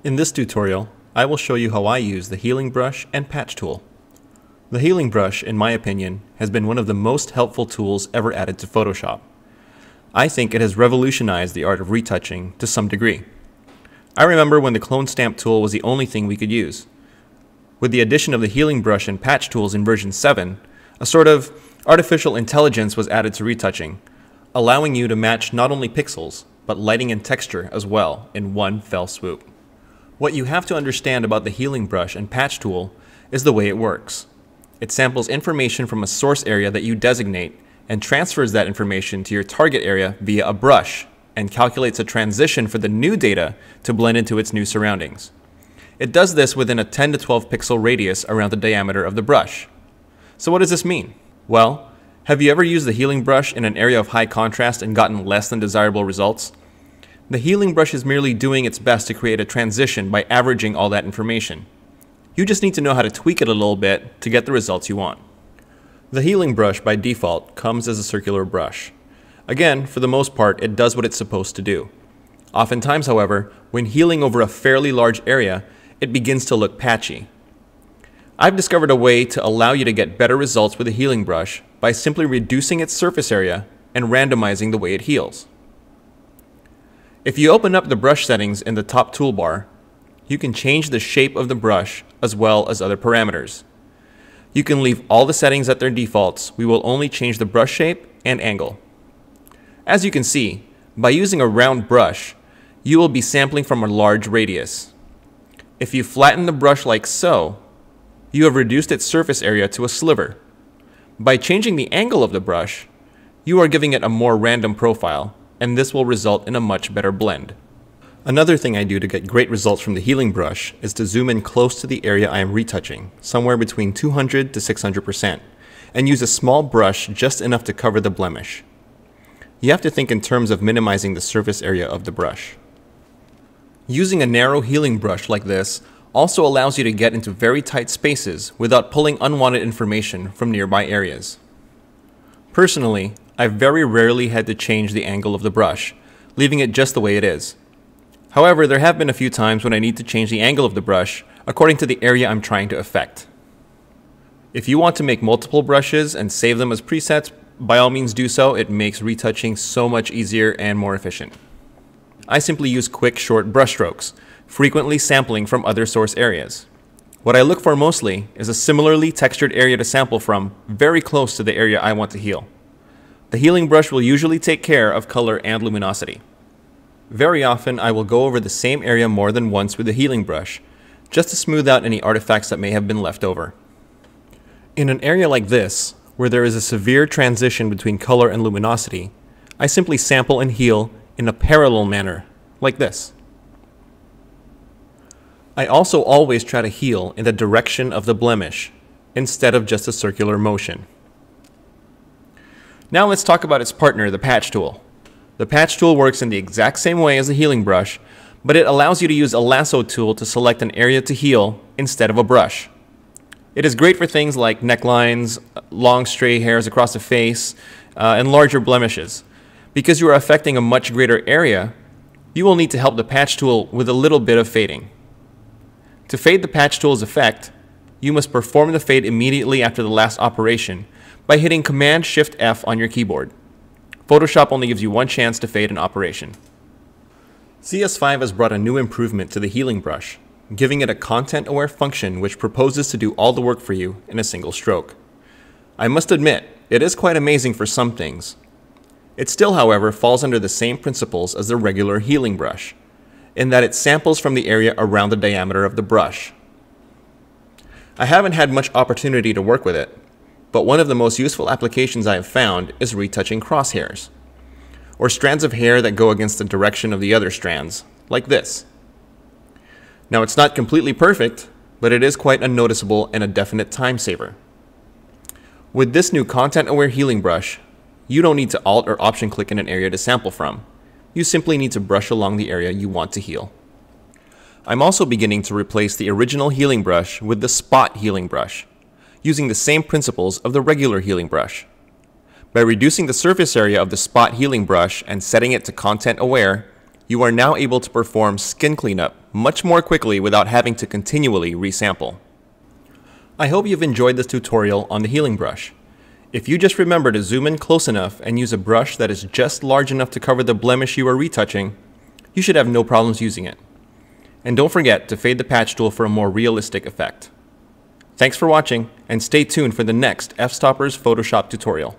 In this tutorial, I will show you how I use the healing brush and patch tool. The healing brush, in my opinion, has been one of the most helpful tools ever added to Photoshop. I think it has revolutionized the art of retouching to some degree. I remember when the clone stamp tool was the only thing we could use. With the addition of the healing brush and patch tools in version 7, a sort of artificial intelligence was added to retouching, allowing you to match not only pixels, but lighting and texture as well in one fell swoop. What you have to understand about the healing brush and patch tool is the way it works. It samples information from a source area that you designate and transfers that information to your target area via a brush and calculates a transition for the new data to blend into its new surroundings. It does this within a 10 to 12 pixel radius around the diameter of the brush. So what does this mean? Well, have you ever used the healing brush in an area of high contrast and gotten less than desirable results? The healing brush is merely doing its best to create a transition by averaging all that information. You just need to know how to tweak it a little bit to get the results you want. The healing brush by default comes as a circular brush. Again, for the most part, it does what it's supposed to do. Oftentimes, however, when healing over a fairly large area, it begins to look patchy. I've discovered a way to allow you to get better results with a healing brush by simply reducing its surface area and randomizing the way it heals. If you open up the brush settings in the top toolbar, you can change the shape of the brush as well as other parameters. You can leave all the settings at their defaults. We will only change the brush shape and angle. As you can see, by using a round brush, you will be sampling from a large radius. If you flatten the brush like so, you have reduced its surface area to a sliver. By changing the angle of the brush, you are giving it a more random profile, and this will result in a much better blend. Another thing I do to get great results from the healing brush is to zoom in close to the area I am retouching, somewhere between 200 to 600%, and use a small brush just enough to cover the blemish. You have to think in terms of minimizing the surface area of the brush. Using a narrow healing brush like this also allows you to get into very tight spaces without pulling unwanted information from nearby areas. Personally, I've very rarely had to change the angle of the brush, leaving it just the way it is. However, there have been a few times when I need to change the angle of the brush according to the area I'm trying to affect. If you want to make multiple brushes and save them as presets, by all means do so. It makes retouching so much easier and more efficient. I simply use quick, short brush strokes, frequently sampling from other source areas. What I look for mostly is a similarly textured area to sample from, very close to the area I want to heal. The healing brush will usually take care of color and luminosity. Very often I will go over the same area more than once with the healing brush, just to smooth out any artifacts that may have been left over. In an area like this, where there is a severe transition between color and luminosity, I simply sample and heal in a parallel manner, like this. I also always try to heal in the direction of the blemish, instead of just a circular motion. Now let's talk about its partner, the patch tool. The patch tool works in the exact same way as the healing brush, but it allows you to use a lasso tool to select an area to heal instead of a brush. It is great for things like necklines, long stray hairs across the face, and larger blemishes. Because you are affecting a much greater area, you will need to help the patch tool with a little bit of fading. To fade the patch tool's effect, you must perform the fade immediately after the last operation by hitting Command-Shift-F on your keyboard. Photoshop only gives you one chance to fade an operation. CS5 has brought a new improvement to the healing brush, giving it a content-aware function which proposes to do all the work for you in a single stroke. I must admit, it is quite amazing for some things. It still, however, falls under the same principles as the regular healing brush, in that it samples from the area around the diameter of the brush. I haven't had much opportunity to work with it, but one of the most useful applications I have found is retouching crosshairs, or strands of hair that go against the direction of the other strands, like this. Now it's not completely perfect, but it is quite a noticeable and a definite time saver. With this new content-aware healing brush, you don't need to Alt or Option click in an area to sample from. You simply need to brush along the area you want to heal. I'm also beginning to replace the original healing brush with the spot healing brush, using the same principles of the regular healing brush. By reducing the surface area of the spot healing brush and setting it to content aware, you are now able to perform skin cleanup much more quickly without having to continually resample. I hope you've enjoyed this tutorial on the healing brush. If you just remember to zoom in close enough and use a brush that is just large enough to cover the blemish you are retouching, you should have no problems using it. And don't forget to fade the patch tool for a more realistic effect. Thanks for watching, and stay tuned for the next F-Stoppers Photoshop tutorial.